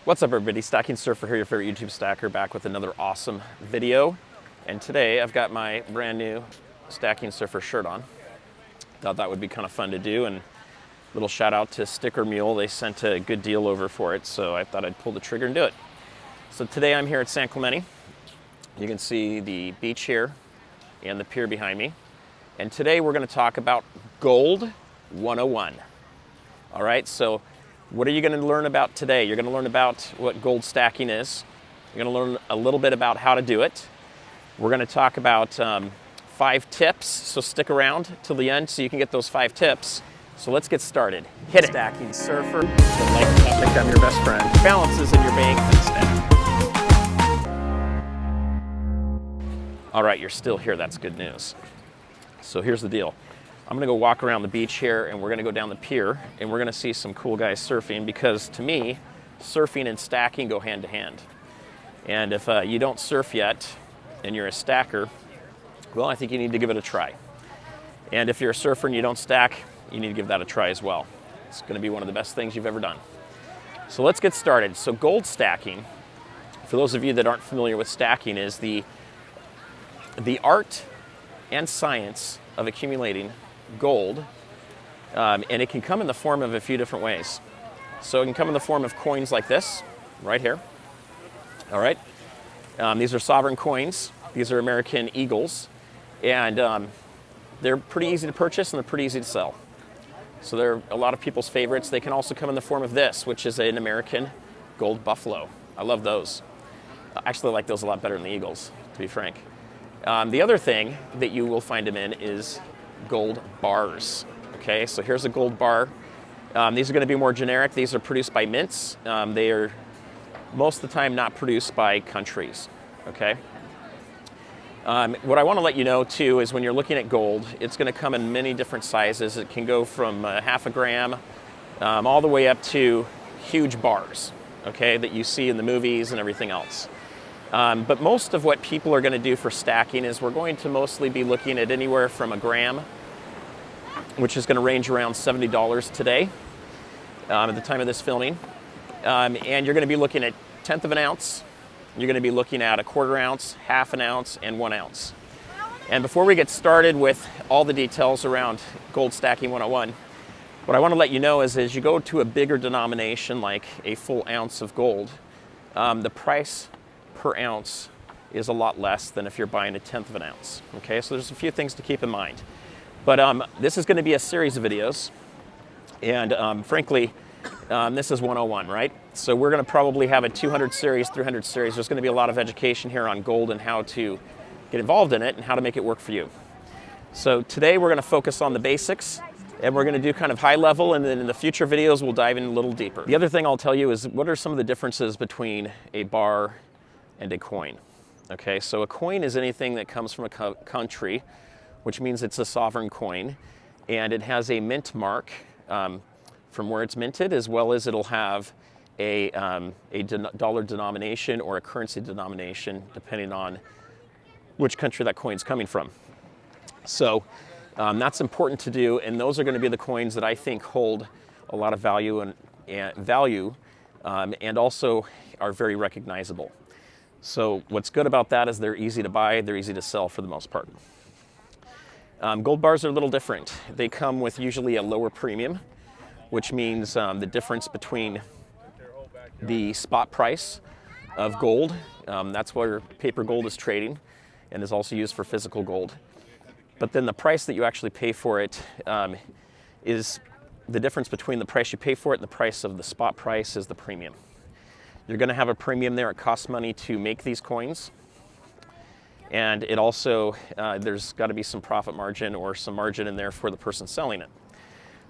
What's up everybody, Stacking Surfer here, your favorite YouTube stacker, back with another awesome video. And today I've got my brand new Stacking Surfer shirt on. Thought that would be kind of fun to do, and little shout out to Sticker Mule. They sent a good deal over for it, so I thought I'd pull the trigger and do it. So today I'm here at San Clemente. You can see the beach here and the pier behind me. And today we're going to talk about Gold 101. All right, so what are you going to learn about today? You're going to learn about what gold stacking is. You're going to learn a little bit about how to do it. We're going to talk about 5 tips, so stick around till the end so you can get those 5 tips. So let's get started. Hit it. Stacking Surfer. So like the topic, I'm your best friend. Balances in your bank and stack. All right, you're still here. That's good news. So here's the deal. I'm gonna go walk around the beach here, and we're gonna go down the pier, and we're gonna see some cool guys surfing, because to me, surfing and stacking go hand to hand. And if you don't surf yet, and you're a stacker, well, I think you need to give it a try. And if you're a surfer and you don't stack, you need to give that a try as well. It's gonna be one of the best things you've ever done. So let's get started. So gold stacking, for those of you that aren't familiar with stacking, is the art and science of accumulating gold, and it can come in the form of a few different ways. So it can come in the form of coins like this, right here. All right, these are sovereign coins. These are American Eagles, and they're pretty easy to purchase and they're pretty easy to sell. So they're a lot of people's favorites. They can also come in the form of this, which is an American gold buffalo. I love those. I actually like those a lot better than the Eagles, to be frank. The other thing that you will find them in is gold bars. Okay, so here's a gold bar. These are going to be more generic. These are produced by mints. They are most of the time not produced by countries. Okay. What I want to let you know too is when you're looking at gold, it's going to come in many different sizes. It can go from half a gram all the way up to huge bars. Okay, that you see in the movies and everything else. But most of what people are going to do for stacking is we're going to mostly be looking at anywhere from a gram, which is going to range around $70 today at the time of this filming. And you're going to be looking at 1/10 of an ounce. You're going to be looking at 1/4 ounce, 1/2 ounce, and 1 ounce. And before we get started with all the details around Gold Stacking 101, what I want to let you know is as you go to a bigger denomination like a full ounce of gold, the price per ounce is a lot less than if you're buying 1/10 of an ounce. Okay, so there's a few things to keep in mind. But this is going to be a series of videos, and frankly, this is 101, right? So we're going to probably have a 200 series, 300 series. There's going to be a lot of education here on gold and how to get involved in it and how to make it work for you. So today we're going to focus on the basics, and we're going to do kind of high level, and then in the future videos we'll dive in a little deeper. The other thing I'll tell you is what are some of the differences between a bar and a coin. Okay, so a coin is anything that comes from a country, which means it's a sovereign coin, and it has a mint mark from where it's minted, as well as it'll have a dollar denomination or a currency denomination, depending on which country that coin's coming from. So that's important to do, and those are going to be the coins that I think hold a lot of value and also are very recognizable. So what's good about that is they're easy to buy, they're easy to sell for the most part. Gold bars are a little different. They come with usually a lower premium, which means the difference between the spot price of gold, that's where paper gold is trading and is also used for physical gold. But then the price that you actually pay for it is the difference between the price you pay for it and the price of the spot price is the premium. You're going to have a premium there. It costs money to make these coins. And it also, there's got to be some profit margin or some margin in there for the person selling it.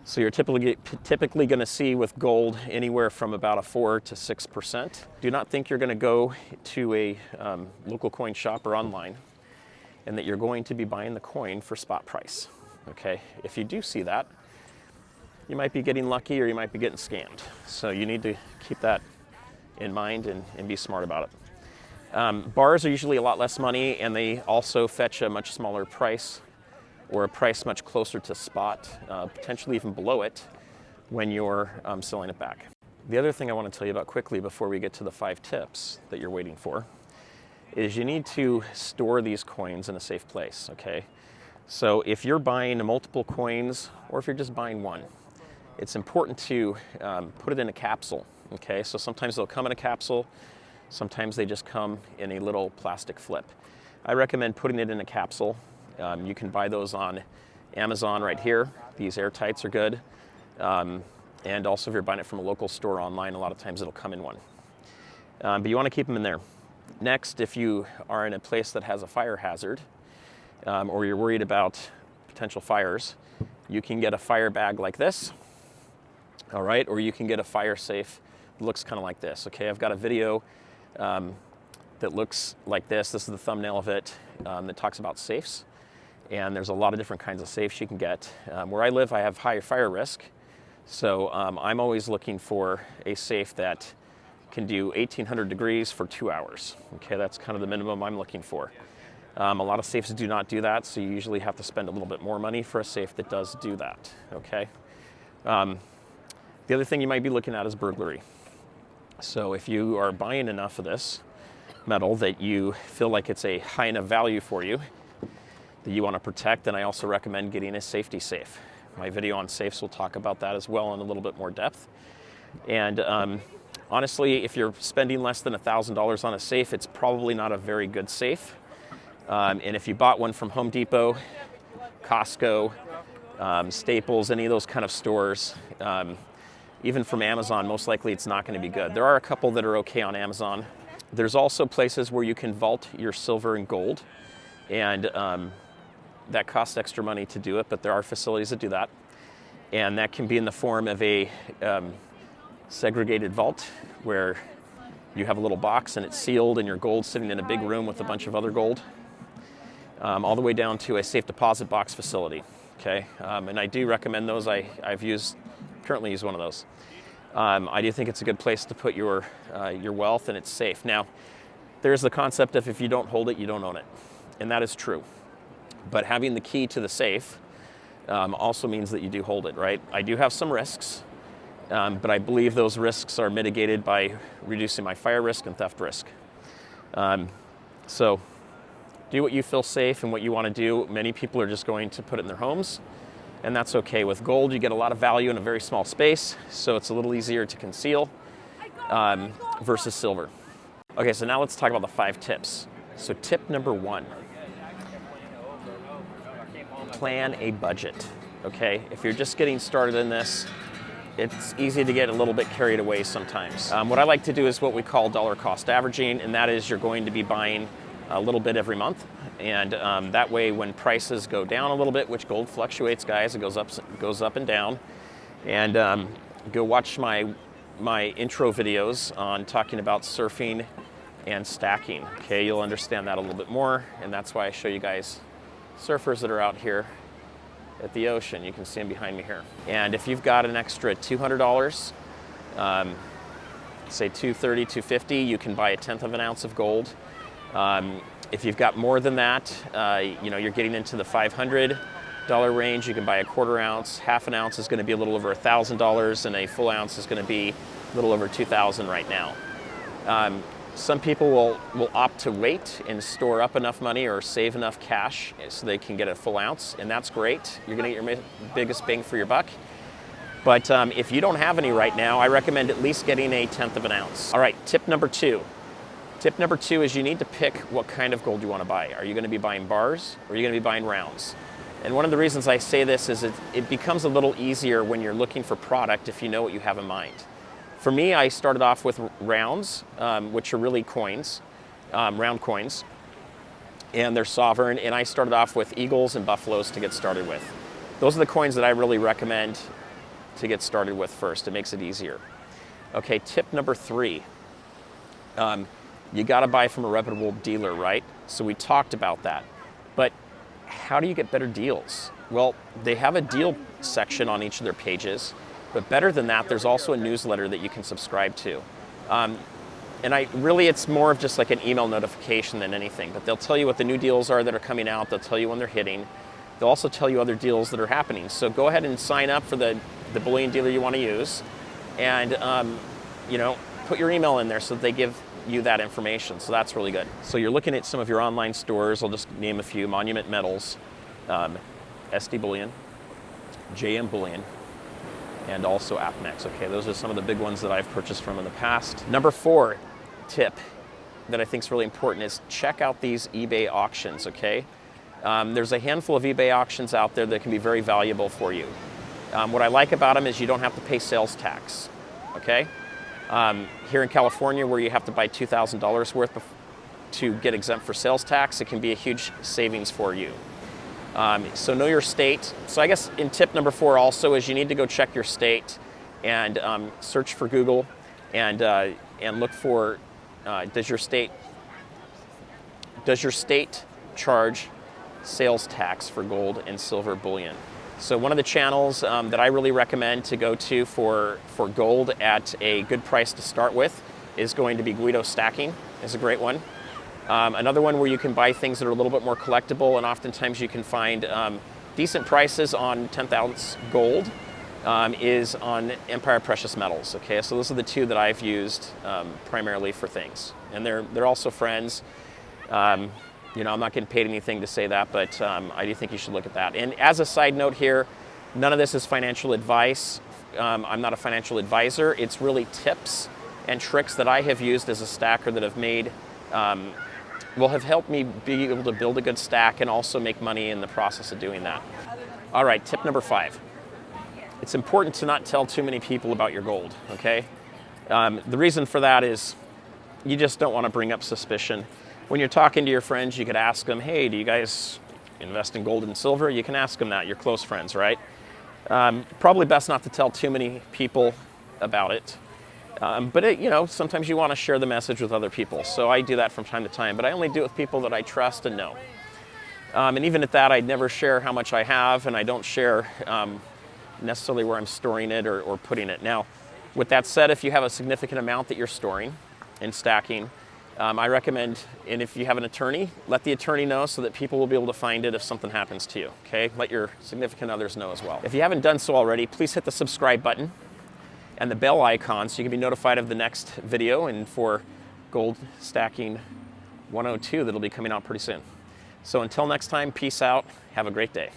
So you're typically going to see with gold anywhere from about a 4 to 6%. Do not think you're going to go to a local coin shop or online and that you're going to be buying the coin for spot price. Okay, if you do see that, you might be getting lucky or you might be getting scammed. So you need to keep that in mind and be smart about it. Bars are usually a lot less money, and they also fetch a much smaller price or a price much closer to spot, potentially even below it when you're selling it back. The other thing I want to tell you about quickly before we get to the 5 tips that you're waiting for is you need to store these coins in a safe place, okay? So if you're buying multiple coins or if you're just buying one, it's important to put it in a capsule, okay? So sometimes they'll come in a capsule, sometimes they just come in a little plastic flip. I recommend putting it in a capsule. You can buy those on Amazon right here. These airtights are good. And also if you're buying it from a local store online, a lot of times it'll come in one. But you want to keep them in there. Next, if you are in a place that has a fire hazard, or you're worried about potential fires, you can get a fire bag like this, all right? Or you can get a fire safe that looks kind of like this, okay? I've got a video that looks like this. This is the thumbnail of it that talks about safes. And there's a lot of different kinds of safes you can get. Where I live, I have high fire risk. So I'm always looking for a safe that can do 1800 degrees for 2 hours. Okay, that's kind of the minimum I'm looking for. A lot of safes do not do that, so you usually have to spend a little bit more money for a safe that does do that, okay? The other thing you might be looking at is burglary. So if you are buying enough of this metal that you feel like it's a high enough value for you that you want to protect, then I also recommend getting a safety safe. My video on safes will talk about that as well in a little bit more depth. And honestly, if you're spending less than $1,000 on a safe, it's probably not a very good safe. And if you bought one from Home Depot, Costco, Staples, any of those kind of stores, even from Amazon, most likely it's not going to be good. There are a couple that are okay on Amazon. There's also places where you can vault your silver and gold, and that costs extra money to do it, but there are facilities that do that. And that can be in the form of a segregated vault where you have a little box and it's sealed and your gold's sitting in a big room with a bunch of other gold, all the way down to a safe deposit box facility, okay? And I do recommend those. Currently use one of those. I do think it's a good place to put your wealth, and it's safe. Now, there's the concept of if you don't hold it, you don't own it. And that is true. But having the key to the safe also means that you do hold it, right? I do have some risks, but I believe those risks are mitigated by reducing my fire risk and theft risk. So do what you feel safe and what you want to do. Many people are just going to put it in their homes, and that's okay. With gold, you get a lot of value in a very small space, so it's a little easier to conceal versus silver. Okay, so now let's talk about the 5 tips. So tip number 1. Plan a budget, okay? If you're just getting started in this, it's easy to get a little bit carried away sometimes. What I like to do is what we call dollar cost averaging, and that is you're going to be buying a little bit every month, and that way when prices go down a little bit, which gold fluctuates, guys, it goes up and down, and go watch my intro videos on talking about surfing and stacking, okay? You'll understand that a little bit more, and that's why I show you guys surfers that are out here at the ocean. You can see them behind me here. And if you've got an extra $200, say $230, $250, you can buy a 1/10 of an ounce of gold. If you've got more than that, you're getting into the $500 range, you can buy a 1/4 ounce. 1/2 ounce is going to be a little over $1,000, and a full ounce is going to be a little over $2,000 right now. Some people will opt to wait and store up enough money or save enough cash so they can get a full ounce, and that's great. You're going to get your biggest bang for your buck. But if you don't have any right now, I recommend at least getting a 1/10 of an ounce. All right, tip number 2. Tip number 2 is you need to pick what kind of gold you want to buy. Are you going to be buying bars, or are you going to be buying rounds? And one of the reasons I say this is it becomes a little easier when you're looking for product if you know what you have in mind. For me, I started off with rounds, which are really coins, round coins, and they're sovereign, and I started off with eagles and buffaloes to get started with. Those are the coins that I really recommend to get started with first. It makes it easier. Okay, tip number 3. You gotta buy from a reputable dealer, right? So we talked about that. But how do you get better deals? Well, they have a deal section on each of their pages. But better than that, there's also a newsletter that you can subscribe to. And it's more of just like an email notification than anything, but they'll tell you what the new deals are that are coming out. They'll tell you when they're hitting. They'll also tell you other deals that are happening. So go ahead and sign up for the bullion dealer you want to use, and you know, put your email in there so that they give you that information. So that's really good. So you're looking at some of your online stores. I'll just name a few: Monument Metals, SD Bullion, JM Bullion, and also AppNext. Okay, those are some of the big ones that I've purchased from in the past. Number 4 tip that I think is really important is check out these eBay auctions, okay? There's a handful of eBay auctions out there that can be very valuable for you. What I like about them is you don't have to pay sales tax, okay? Here in California, where you have to buy $2,000 worth to get exempt for sales tax, it can be a huge savings for you. So know your state. So I guess in tip number 4 also is you need to go check your state and search for Google and look for does your state charge sales tax for gold and silver bullion? So one of the channels that I really recommend to go to for gold at a good price to start with is going to be GuidoStacking. Is a great one. Another one where you can buy things that are a little bit more collectible, and oftentimes you can find decent prices on 10th ounce gold is on Empire Precious Metals. Okay, so those are the 2 that I've used primarily for things, and they're also friends. You know, I'm not getting paid anything to say that, but I do think you should look at that. And as a side note here, none of this is financial advice. I'm not a financial advisor. It's really tips and tricks that I have used as a stacker that have made will have helped me be able to build a good stack and also make money in the process of doing that. All right, tip number 5. It's important to not tell too many people about your gold, okay? The reason for that is you just don't want to bring up suspicion. When you're talking to your friends, you could ask them, hey, do you guys invest in gold and silver? You can ask them that, your close friends, right? Probably best not to tell too many people about it. But you know, sometimes you want to share the message with other people. So I do that from time to time, but I only do it with people that I trust and know. And even at that, I'd never share how much I have, and I don't share necessarily where I'm storing it or putting it. Now, with that said, if you have a significant amount that you're storing and stacking, I recommend, and if you have an attorney, let the attorney know so that people will be able to find it if something happens to you, okay? Let your significant others know as well. If you haven't done so already, please hit the subscribe button and the bell icon so you can be notified of the next video and for Gold Stacking 102 that'll be coming out pretty soon. So until next time, peace out. Have a great day.